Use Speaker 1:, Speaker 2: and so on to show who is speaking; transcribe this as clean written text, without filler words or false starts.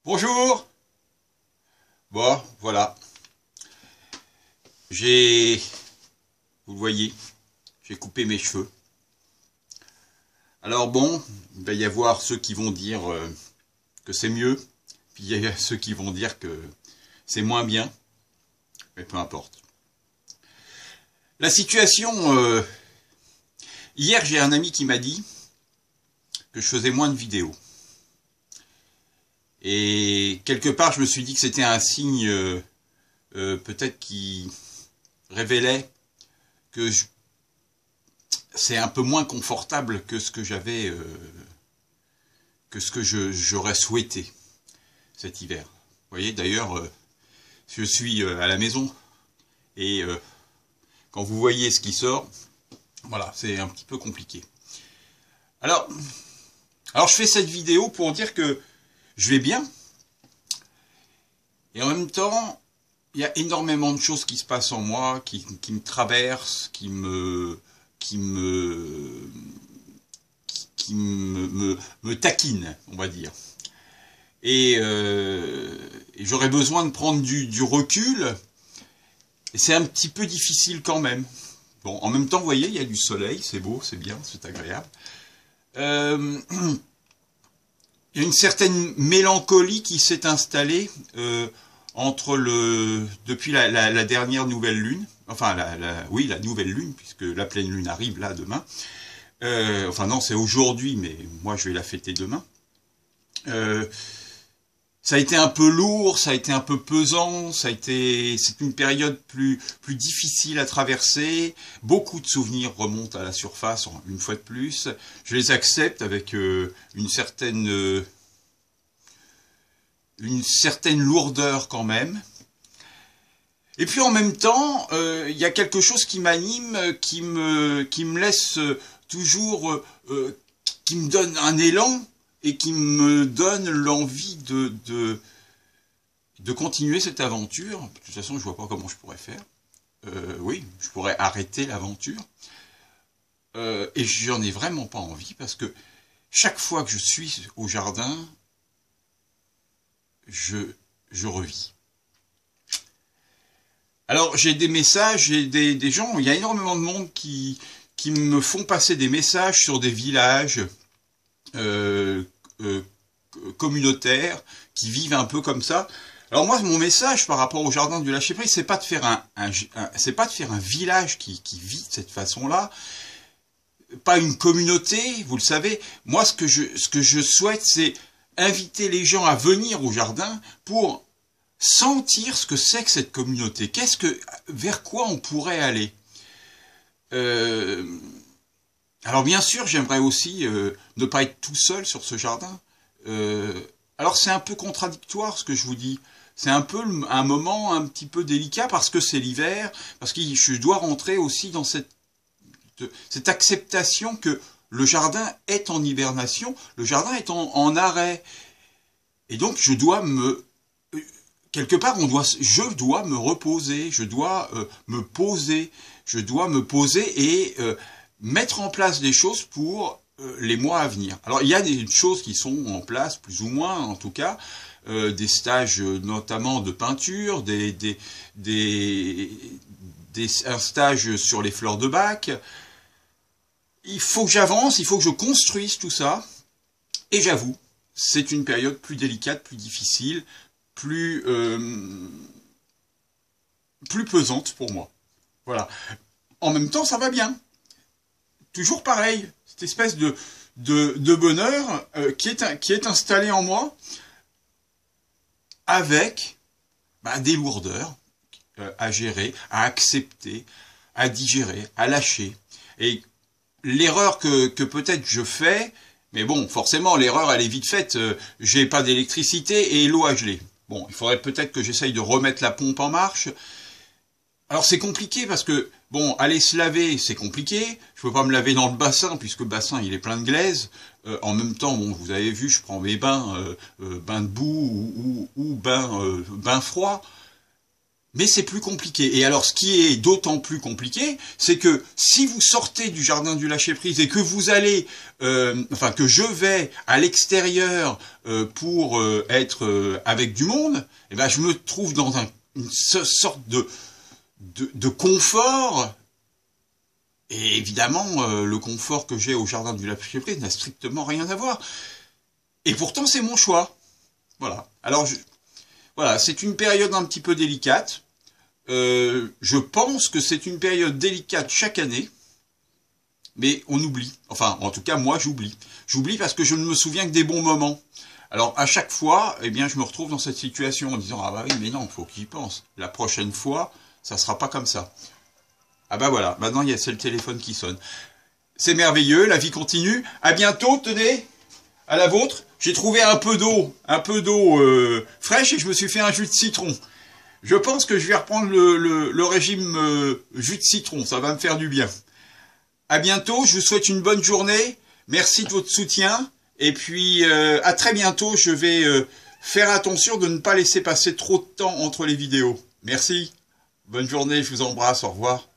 Speaker 1: Bonjour. Bon, voilà. Vous le voyez, j'ai coupé mes cheveux. Alors bon, il va y avoir ceux qui vont dire que c'est mieux, puis il y a ceux qui vont dire que c'est moins bien, mais peu importe. La situation, hier j'ai un ami qui m'a dit que je faisais moins de vidéos. Et quelque part je me suis dit que c'était un signe peut-être qui révélait que c'est un peu moins confortable que ce que j'avais, que ce que j'aurais souhaité cet hiver. Vous voyez, d'ailleurs, je suis à la maison et quand vous voyez ce qui sort, voilà, c'est un petit peu compliqué. Alors je fais cette vidéo pour dire que je vais bien et en même temps, il y a énormément de choses qui se passent en moi, qui me traversent, qui me taquinent, on va dire. Et j'aurais besoin de prendre du recul. Et c'est un petit peu difficile quand même. Bon, en même temps, vous voyez, il y a du soleil, c'est beau, c'est bien, c'est agréable. Il y a une certaine mélancolie qui s'est installée depuis la dernière nouvelle lune, enfin oui, la nouvelle lune, puisque la pleine lune arrive là demain. Enfin non, c'est aujourd'hui, mais moi je vais la fêter demain. Ça a été un peu lourd, ça a été un peu pesant, c'est une période plus difficile à traverser. Beaucoup de souvenirs remontent à la surface, une fois de plus. Je les accepte avec une certaine lourdeur quand même. Et puis en même temps, il y a quelque chose qui m'anime, qui me laisse toujours, qui me donne un élan et qui me donne l'envie de continuer cette aventure. De toute façon, je vois pas comment je pourrais faire. Oui, je pourrais arrêter l'aventure. Et j'en ai vraiment pas envie parce que chaque fois que je suis au jardin, je revis. Alors j'ai des messages, j'ai des gens, il y a énormément de monde qui me font passer des messages sur des villages communautaires qui vivent un peu comme ça. Alors moi, mon message par rapport au jardin du lâcher-prise, c'est pas de faire c'est pas de faire un village qui vit de cette façon-là, pas une communauté, vous le savez. Moi, ce que je souhaite, c'est inviter les gens à venir au jardin pour sentir ce que c'est que cette communauté. Vers quoi on pourrait aller. Alors bien sûr, j'aimerais aussi ne pas être tout seul sur ce jardin. Alors c'est un peu contradictoire ce que je vous dis. C'est un peu un moment un petit peu délicat parce que c'est l'hiver, parce que je dois rentrer aussi dans cette acceptation que le jardin est en hibernation, le jardin est en arrêt. Et donc je dois quelque part, je dois me reposer, je dois me poser et mettre en place des choses pour les mois à venir. Alors il y a des choses qui sont en place, plus ou moins en tout cas, des stages notamment de peinture, un stage sur les fleurs de bac. Il faut que j'avance, il faut que je construise tout ça. Et j'avoue, c'est une période plus délicate, plus difficile, plus pesante pour moi. Voilà. En même temps, ça va bien. Toujours pareil, cette espèce de bonheur qui est installé en moi avec des lourdeurs à gérer, à accepter, à digérer, à lâcher. Et l'erreur que peut-être je fais, mais bon, forcément, l'erreur, elle est vite faite. J'ai pas d'électricité et l'eau a gelé. Bon, il faudrait peut-être que j'essaye de remettre la pompe en marche. Alors c'est compliqué parce que, bon, aller se laver, c'est compliqué. Je peux pas me laver dans le bassin puisque le bassin, il est plein de glaise. En même temps, bon, vous avez vu, je prends mes bains, bains de boue ou bains froids. Mais c'est plus compliqué. Et alors, ce qui est d'autant plus compliqué, c'est que si vous sortez du jardin du lâcher-prise et que vous allez, enfin que je vais à l'extérieur pour être avec du monde, eh ben je me trouve dans une sorte de confort. Et évidemment, le confort que j'ai au jardin du lâcher-prise n'a strictement rien à voir. Et pourtant, c'est mon choix. Voilà. Alors, voilà, c'est une période un petit peu délicate. Je pense que c'est une période délicate chaque année, mais on oublie. Enfin, en tout cas, moi, j'oublie. J'oublie parce que je ne me souviens que des bons moments. Alors, à chaque fois, eh bien, je me retrouve dans cette situation en disant « Ah bah oui, mais non, il faut qu'il y pense. La prochaine fois, ça sera pas comme ça. » Ah bah voilà, maintenant, c'est le téléphone qui sonne. C'est merveilleux, la vie continue. À bientôt, tenez, à la vôtre. J'ai trouvé un peu d'eau fraîche et je me suis fait un jus de citron. Je pense que je vais reprendre le régime jus de citron, ça va me faire du bien. À bientôt, je vous souhaite une bonne journée, merci de votre soutien, et puis à très bientôt, je vais faire attention de ne pas laisser passer trop de temps entre les vidéos. Merci, bonne journée, je vous embrasse, au revoir.